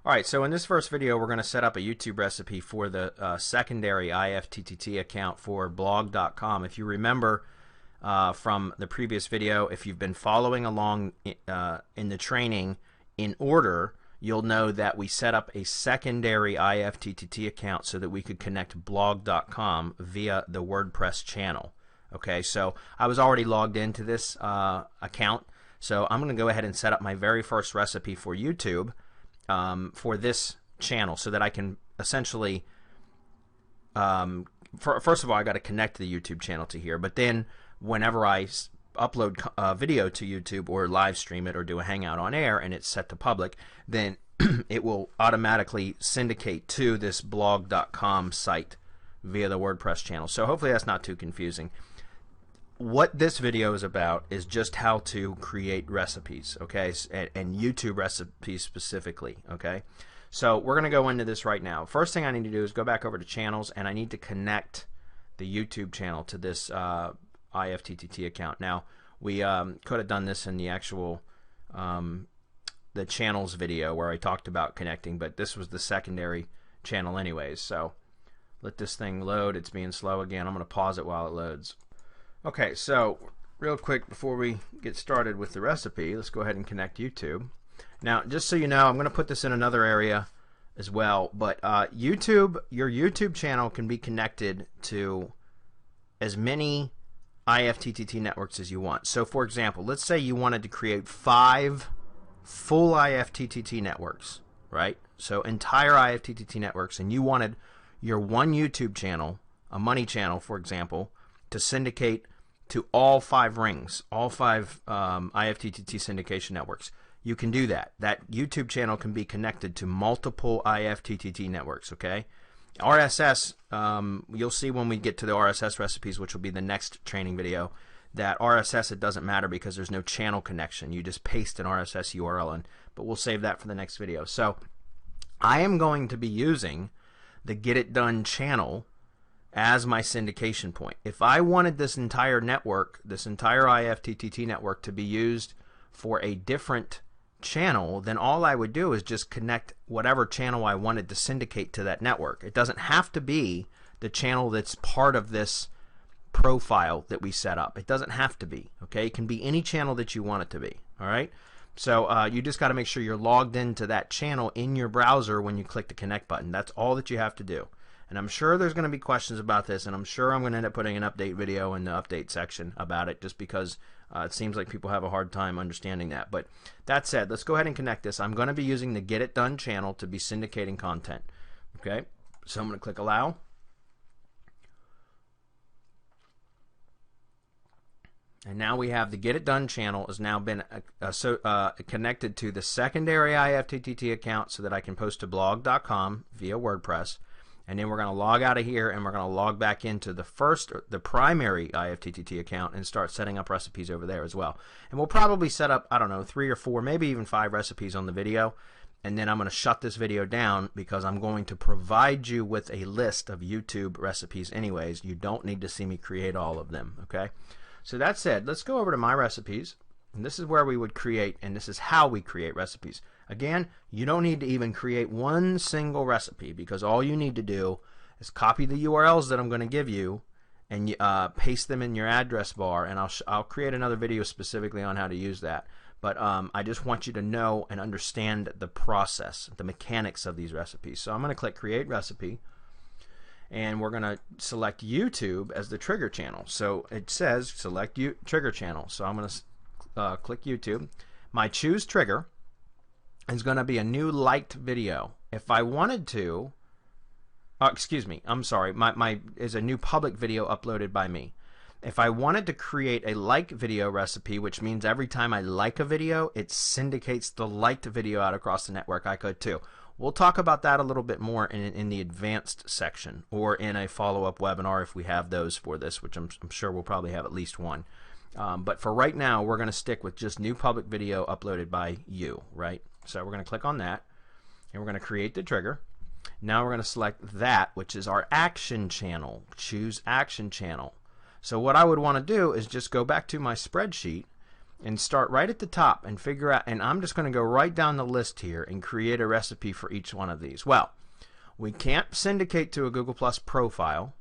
Alright, so in this first video we're going to set up a YouTube recipe for the secondary IFTTT account for blog.com. If you remember from the previous video, if you've been following along in the training in order, you'll know that we set up a secondary IFTTT account so that we could connect blog.com via the WordPress channel. Okay, so I was already logged into this account, so I'm going to go ahead and set up my very first recipe for YouTube for this channel so that I can essentially, first of all, I got to connect the YouTube channel to here, but then whenever I upload video to YouTube or live stream it or do a hangout on air and it's set to public, then it will automatically syndicate to this blog.com site via the WordPress channel. So hopefully that's not too confusing. What this video is about is just how to create recipes, okay, and YouTube recipes specifically, okay? So we're going to go into this right now. First thing I need to do is go back over to channels, and I need to connect the YouTube channel to this IFTTT account. Now, we could have done this in the actual the channels video where I talked about connecting, but this was the secondary channel anyways. So let this thing load. It's being slow again. I'm going to pause it while it loads. Okay, so real quick before we get started with the recipe, let's go ahead and connect YouTube. Now, just so you know, I'm going to put this in another area as well, but YouTube, your YouTube channel can be connected to as many IFTTT networks as you want. So, for example, let's say you wanted to create 5 full IFTTT networks, right? So, entire IFTTT networks, and you wanted your one YouTube channel, a money channel, for example, to syndicate to all 5 rings, all 5 IFTTT syndication networks. You can do that. That YouTube channel can be connected to multiple IFTTT networks, okay? RSS, you'll see when we get to the RSS recipes, which will be the next training video, that RSS, it doesn't matter because there's no channel connection. You just paste an RSS URL in, but we'll save that for the next video. So I am going to be using the Get It Done channel as my syndication point. If I wanted this entire network, this entire IFTTT network to be used for a different channel, then all I would do is just connect whatever channel I wanted to syndicate to that network. It doesn't have to be the channel that's part of this profile that we set up. It doesn't have to be, okay? It can be any channel that you want it to be, all right? So you just got to make sure you're logged into that channel in your browser when you click the connect button. That's all that you have to do. And I'm sure there's going to be questions about this, and I'm sure I'm going to end up putting an update video in the update section about it just because it seems like people have a hard time understanding that. But that said, let's go ahead and connect this. I'm going to be using the Get It Done channel to be syndicating content. Okay, so I'm going to click Allow. And now we have the Get It Done channel has now been connected to the secondary IFTTT account so that I can post to blog.com via WordPress. And then we're going to log out of here and we're going to log back into the primary IFTTT account and start setting up recipes over there as well. And we'll probably set up, I don't know, 3 or 4, maybe even 5 recipes on the video. And then I'm going to shut this video down because I'm going to provide you with a list of YouTube recipes anyways. You don't need to see me create all of them, okay? So that said, let's go over to My Recipes. And this is where we would create, and this is how we create recipes. Again, you don't need to even create one single recipe because all you need to do is copy the URLs that I'm going to give you and paste them in your address bar, and I'll create another video specifically on how to use that. But I just want you to know and understand the process, the mechanics of these recipes. So I'm going to click Create Recipe, and we're going to select YouTube as the trigger channel. So it says select trigger channel. So I'm going to click YouTube. My choose trigger is going to be a new liked video. If I wanted to, excuse me, I'm sorry, my is a new public video uploaded by me. If I wanted to create a like video recipe, which means every time I like a video, it syndicates the liked video out across the network, I could too. We'll talk about that a little bit more in the advanced section or in a follow-up webinar if we have those for this, which I'm sure we'll probably have at least one. But for right now, we're going to stick with just new public video uploaded by you, right? So we're going to click on that, and we're going to create the trigger. Now we're going to select that, which is our action channel. Choose action channel. So what I would want to do is just go back to my spreadsheet and start right at the top and figure out, and I'm just going to go right down the list here and create a recipe for each one of these. Well, we can't syndicate to a Google Plus profile.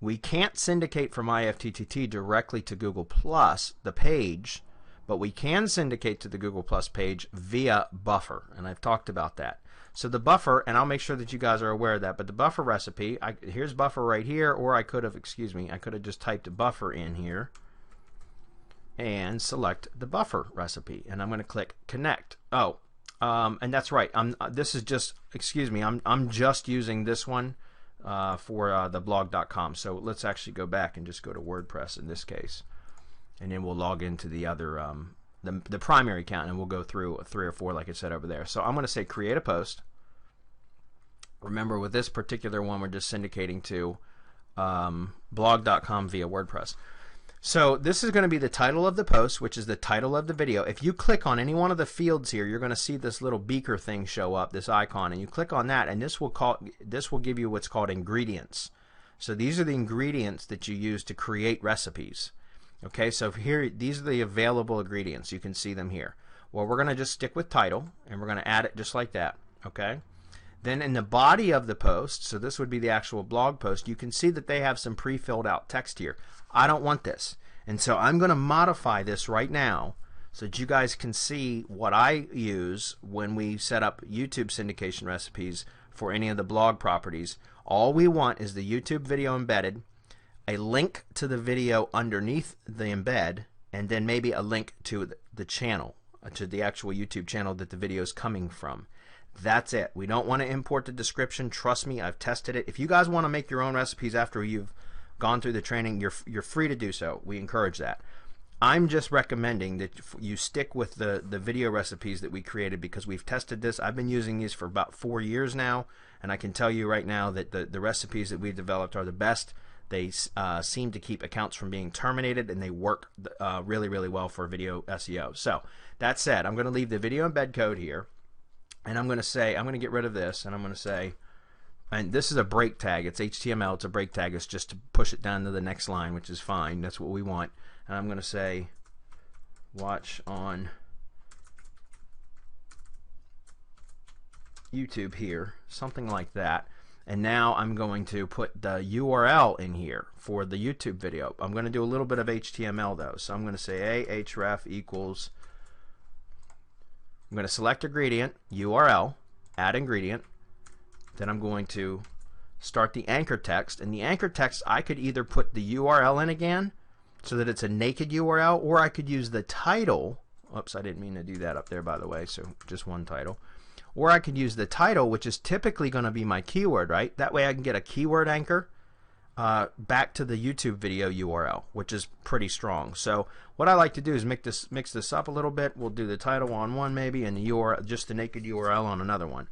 We can't syndicate from IFTTT directly to Google Plus, the page, but we can syndicate to the Google Plus page via Buffer, and I've talked about that. So the Buffer, and I'll make sure that you guys are aware of that, but the Buffer recipe, here's Buffer right here, or I could have, I could have just typed Buffer in here and select the Buffer recipe, and I'm going to click Connect. Oh, and that's right. This is just, I'm just using this one for the blog.com. So let's actually go back and just go to WordPress in this case, and then we'll log into the other the primary account, and we'll go through 3 or 4 like I said over there. So I'm going to say create a post. Remember, with this particular one, we're just syndicating to blog.com via WordPress. So this is going to be the title of the post, which is the title of the video. If you click on any one of the fields here, you're going to see this little beaker thing show up, this icon, and you click on that, and this will give you what's called ingredients. So these are the ingredients that you use to create recipes. Okay, so here, these are the available ingredients. You can see them here. Well, we're going to just stick with title, and we're going to add it just like that. Okay. Then in the body of the post, so this would be the actual blog post, you can see that they have some pre-filled out text here. I don't want this, and so I'm going to modify this right now so that you guys can see what I use when we set up YouTube syndication recipes for any of the blog properties. All we want is the YouTube video embedded, a link to the video underneath the embed, and then maybe a link to the channel, to the actual YouTube channel that the video is coming from. That's it. We don't want to import the description. Trust me, I've tested it. If you guys want to make your own recipes after you've gone through the training, you're free to do so. We encourage that. I'm just recommending that you stick with the video recipes that we created, because we've tested this. I've been using these for about 4 years now, and I can tell you right now that the recipes that we've developed are the best. They seem to keep accounts from being terminated, and they work really, really well for video SEO. So that said, I'm going to leave the video embed code here, and I'm going to say, I'm going to get rid of this, and I'm going to say, and this is a break tag. It's HTML. It's a break tag. It's just to push it down to the next line, which is fine. That's what we want. And I'm going to say, watch on YouTube here, something like that. And now I'm going to put the URL in here for the YouTube video. I'm going to do a little bit of HTML though. So I'm going to say ahref equals, I'm going to select ingredient, URL, add ingredient. Then I'm going to start the anchor text. And the anchor text, I could either put the URL in again so that it's a naked URL, or I could use the title. Oops, I didn't mean to do that up there, by the way, so just one title. Or I could use the title, which is typically going to be my keyword, right? That way I can get a keyword anchor back to the YouTube video URL, which is pretty strong. So what I like to do is mix this up a little bit. We'll do the title on one maybe, and the URL, just the naked URL on another one.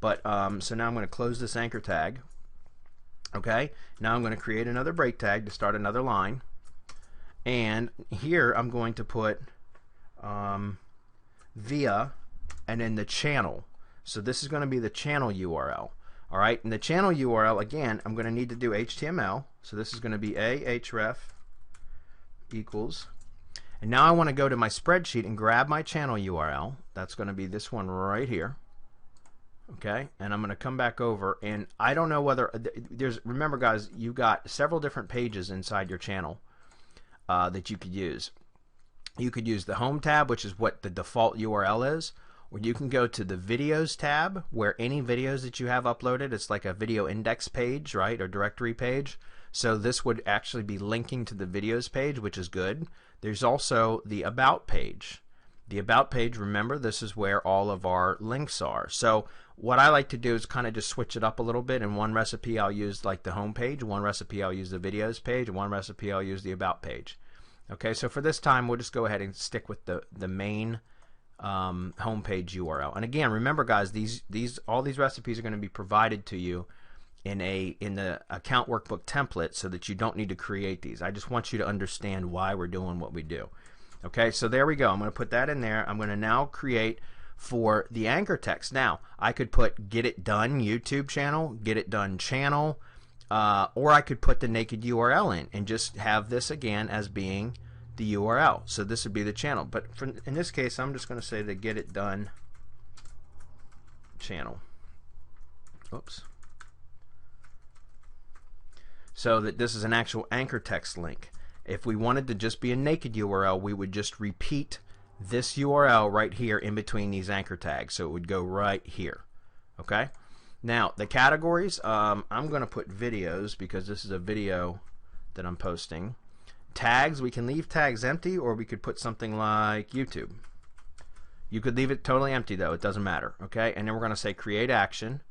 But so now I'm going to close this anchor tag. Okay, now I'm going to create another break tag to start another line, and here I'm going to put via, and then the channel. So this is going to be the channel URL. All right, and the channel URL, again, I'm going to need to do HTML. So this is going to be ahref equals, and now I want to go to my spreadsheet and grab my channel URL. That's going to be this one right here. Okay, and I'm going to come back over, and I don't know whether remember guys, you've got several different pages inside your channel that you could use. You could use the home tab, which is what the default URL is, or you can go to the videos tab, where any videos that you have uploaded, it's like a video index page, right, or directory page. So this would actually be linking to the videos page, which is good. There's also the about page. The about page, remember, this is where all of our links are. So what I like to do is kind of just switch it up a little bit. In one recipe I'll use like the home page, one recipe I'll use the videos page, and one recipe I'll use the about page. Okay, so for this time we'll just go ahead and stick with the main home page URL. And again, remember guys, all these recipes are going to be provided to you in the account workbook template, so that you don't need to create these. I just want you to understand why we're doing what we do. Okay, so there we go. I'm going to put that in there. I'm going to now create for the anchor text. Now, I could put get it done YouTube channel, get it done channel, or I could put the naked URL in and just have this again as being the URL. So this would be the channel. But in this case, I'm just going to say the Get It Done channel. Oops. So that this is an actual anchor text link. If we wanted to just be a naked URL, we would just repeat this URL right here in between these anchor tags. So it would go right here. Okay? Now, the categories, I'm going to put videos because this is a video that I'm posting. Tags, we can leave tags empty, or we could put something like YouTube. You could leave it totally empty though, it doesn't matter. Okay? And then we're going to say create action.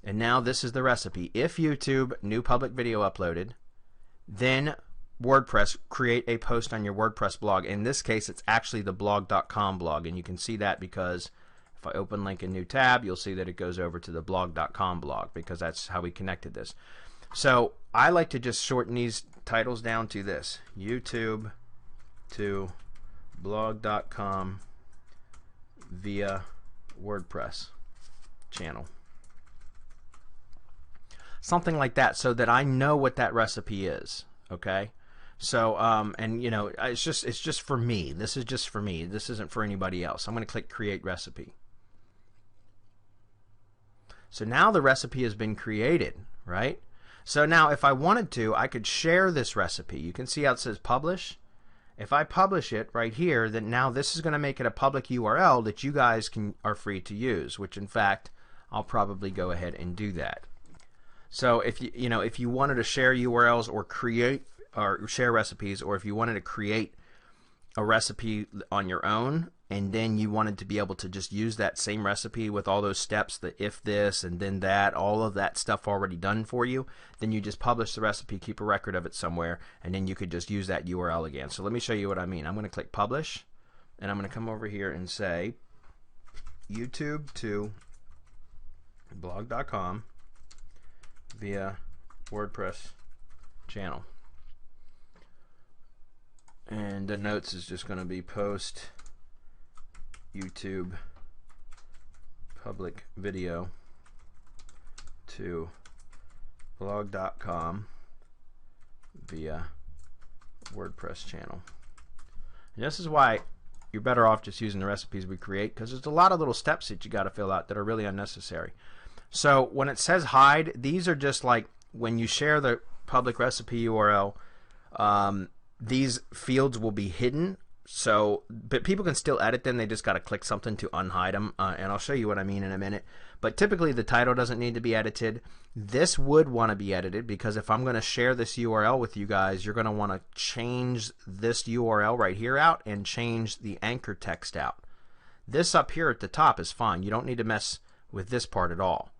And now this is the recipe. If YouTube, new public video uploaded, then WordPress, create a post on your WordPress blog. In this case, it's actually the blog.com blog, and you can see that because if I open link a new tab, you'll see that it goes over to the blog.com blog because that's how we connected this. So I like to just shorten these titles down to this: YouTube to blog.com via WordPress channel. Something like that, so that I know what that recipe is. Okay? So and you know, it's just for me. This is just for me. This isn't for anybody else. I'm going to click create recipe. So now the recipe has been created, right? So now if I wanted to, I could share this recipe. You can see how it says publish. If I publish it right here, then now this is going to make it a public URL that you guys are free to use, which in fact I'll probably go ahead and do that. So if if you wanted to share URLs or create or share recipes, or if you wanted to create a recipe on your own and then you wanted to be able to just use that same recipe with all those steps, the if this and then that, all of that stuff already done for you, then you just publish the recipe, keep a record of it somewhere, and then you could just use that URL again. So let me show you what I mean. I'm going to click publish, and I'm going to come over here and say YouTube to blog.com via WordPress channel. And the notes is just going to be post YouTube public video to blog.com via WordPress channel. And this is why you're better off just using the recipes we create, because there's a lot of little steps that you got to fill out that are really unnecessary. So when it says hide, these are just like when you share the public recipe URL, these fields will be hidden. So, but people can still edit them. They just got to click something to unhide them, and I'll show you what I mean in a minute. But typically the title doesn't need to be edited. This would want to be edited, because if I'm going to share this URL with you guys, you're going to want to change this URL right here out and change the anchor text out. This up here at the top is fine. You don't need to mess with this part at all.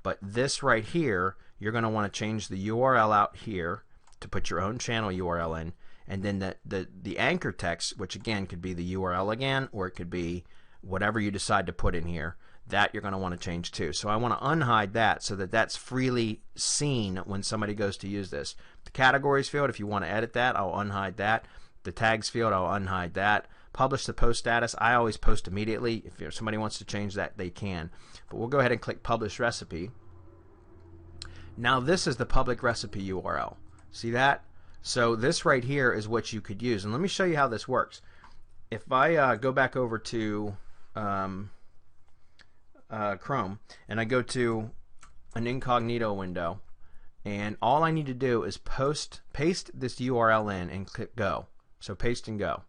But this right here, you're going to want to change the URL out here to put your own channel URL in. And then the anchor text, which again could be the URL again, or it could be whatever you decide to put in here, that you're going to want to change too. So I want to unhide that so that that's freely seen when somebody goes to use this. The categories field, if you want to edit that, I'll unhide that. The tags field, I'll unhide that. Publish the post status, I always post immediately. If somebody wants to change that, they can. But we'll go ahead and click publish recipe. Now this is the public recipe URL. See that? So this right here is what you could use. And let me show you how this works. If I go back over to Chrome and I go to an incognito window, and all I need to do is paste this URL in and click go. So paste and go.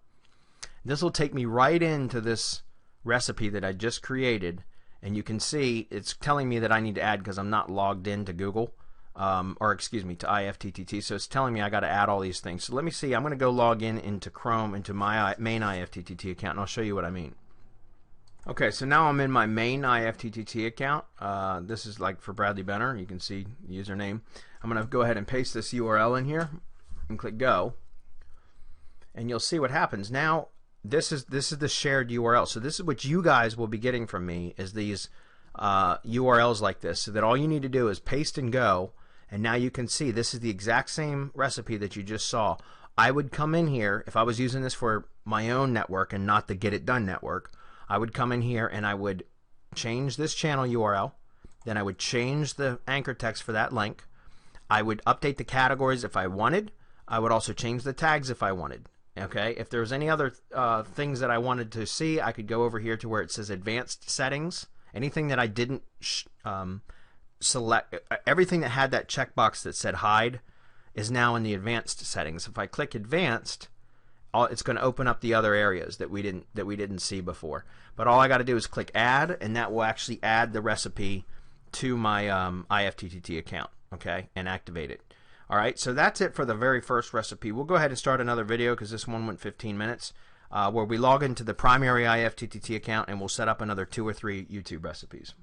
This will take me right into this recipe that I just created, and you can see it's telling me that I need to add because I'm not logged into Google. Or excuse me, to IFTTT. So it's telling me I got to add all these things. So let me see. I'm going to go log in into Chrome into my main IFTTT account, and I'll show you what I mean. Okay, so now I'm in my main IFTTT account. This is like for Bradley Benner. You can see the username. I'm going to go ahead and paste this URL in here and click go, and you'll see what happens. Now this is the shared URL. So this is what you guys will be getting from me, is these URLs like this. So that all you need to do is paste and go. And now you can see this is the exact same recipe that you just saw. I would come in here, if I was using this for my own network and not the Get It Done network, I would come in here and I would change this channel URL. Then I would change the anchor text for that link. I would update the categories if I wanted. I would also change the tags if I wanted. Okay, if there was any other things that I wanted to see, I could go over here to where it says advanced settings. Anything that I didn't select, everything that had that checkbox that said hide is now in the advanced settings. If I click advanced, it's going to open up the other areas that we didn't see before. But all I got to do is click add, and that will actually add the recipe to my IFTTT account, okay, and activate it. All right, so that's it for the very first recipe. We'll go ahead and start another video because this one went 15 minutes, where we log into the primary IFTTT account and we'll set up another 2 or 3 YouTube recipes.